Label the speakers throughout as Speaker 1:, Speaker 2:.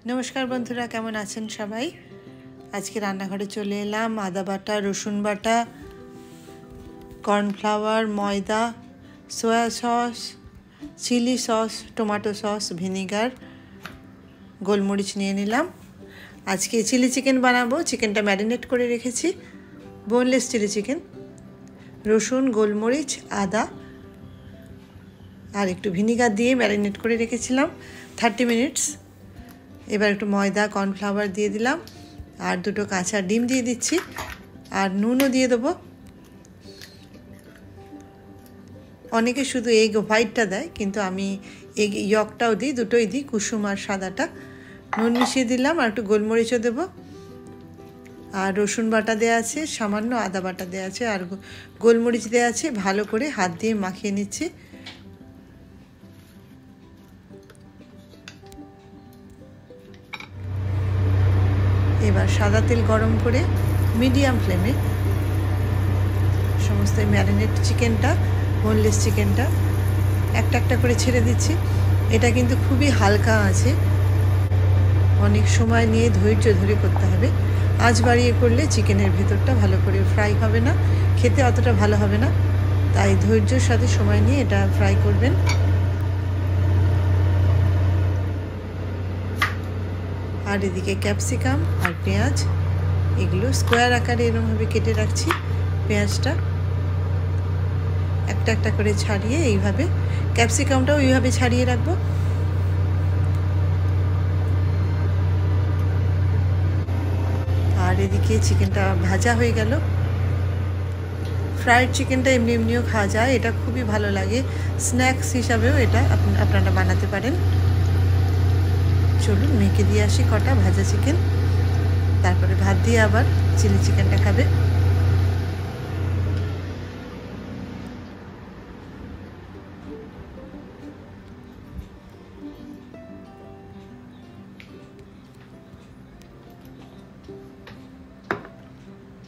Speaker 1: नमस्कार बंधुरा केमन आছেন सबाई। आज के रान्नाघरे चले एलाम। आदा बाटा, रसुन बाटा, कर्नफ्लावर, मयदा, सोया सस, चिली सस, टमाटो सस, ভিনিগার, গোলমরিচ নিয়ে নিলাম। আজকে চিলি চিকেন বানাবো। চিকেনটা ম্যারিনেট করে রেখেছি, বোনলেস চিলি চিকেন। রসুন, গোলমরিচ, আদা আর একটু ভিনিগার দিয়ে ম্যারিনেট করে রেখেছিলাম 30 মিনিটস। এবার একটু ময়দা, কর্নফ্লাওয়ার দিয়ে দিলাম আর দুটো কাঁচা ডিম দিয়ে দিচ্ছি আর নুনও দিয়ে দেবো। অনেকে শুধু এগ হোয়াইটটা দেয়, কিন্তু আমি এগ ইয়কটাও দিই, দুটোই দিই, কুসুম আর সাদাটা। নুন মিশিয়ে দিলাম আর একটু গোলমরিচও দেবো। আর রসুন বাটা দেওয়া আছে, সামান্য আদা বাটা দেওয়া আছে আর গোলমরিচ দেওয়া আছে। ভালো করে হাত দিয়ে মাখিয়ে নিচ্ছি। এবার সাদা তেল গরম করে মিডিয়াম ফ্লেমে সমস্ত ম্যারিনেট চিকেনটা, বোনলেস চিকেনটা একটা একটা করে ছেড়ে দিচ্ছি। এটা কিন্তু খুবই হালকা আছে, অনেক সময় নিয়ে ধৈর্য ধরে করতে হবে। আঁচ বাড়িয়ে করলে চিকেনের ভেতরটা ভালো করে ফ্রাই হবে না, খেতে অতটা ভালো হবে না। তাই ধৈর্যের সাথে সময় নিয়ে এটা ফ্রাই করবেন। আর এদিকে ক্যাপসিকাম আর পেঁয়াজ, এগুলো স্কোয়ার আকারে এরকমভাবে কেটে রাখছি। পেঁয়াজটা একটা একটা করে ছাড়িয়ে এইভাবে, ক্যাপসিকামটাও এইভাবে ছাড়িয়ে রাখবো। আর এদিকে চিকেনটা ভাজা হয়ে গেল। ফ্রাইড চিকেনটা এমনি এমনিও খাওয়া যায়, এটা খুবই ভালো লাগে। স্ন্যাক্স হিসাবেও এটা আপনারা বানাতে পারেন। চলুন মেখে দিয়ে আসি কটা ভাজা চিকেন, তারপরে ভাত দিয়ে আবার চিলি চিকেনটা খাবে।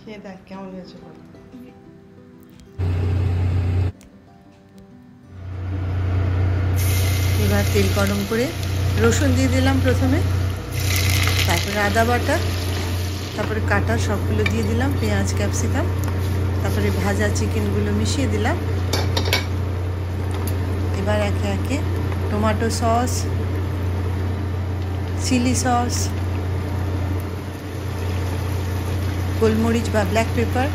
Speaker 1: খেয়ে দেখ কেমন হয়েছে। এবার তেল গরম করে রসুন দিয়ে দিলাম প্রথমে, তারপরে আদা বাটা, তারপরে কাটা সবগুলো দিয়ে দিলাম, পেঁয়াজ, ক্যাপসিকাম, তারপরে ভাজা চিকেনগুলো মিশিয়ে দিলাম। এবার একে একে টমেটো সস, চিলি সস, গোলমরিচ বা ব্ল্যাক পেপার,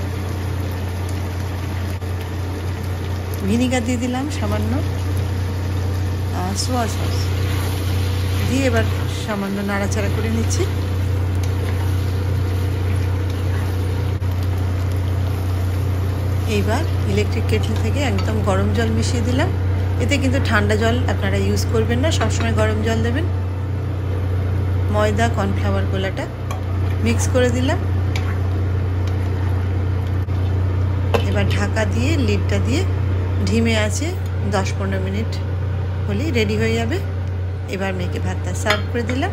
Speaker 1: ভিনিগার দিয়ে দিলাম সামান্য, সোয়া সস দিয়ে এবার সামান্য নাড়াচাড়া করে নিচ্ছি। এইবার ইলেকট্রিক কেটল থেকে একদম গরম জল মিশিয়ে দিলাম। এতে কিন্তু ঠান্ডা জল আপনারা ইউজ করবেন না, সবসময় গরম জল দেবেন। ময়দা, কর্নফ্লাওয়ার গোলাটা মিক্স করে দিলাম। এবার ঢাকা দিয়ে লিডটা দিয়ে ঢিমে আছে 10-15 মিনিট হলেই রেডি হয়ে যাবে। এবার মেখে ভাতটা সার্ভ করে দিলাম।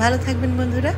Speaker 1: ভালো থাকবেন বন্ধুরা।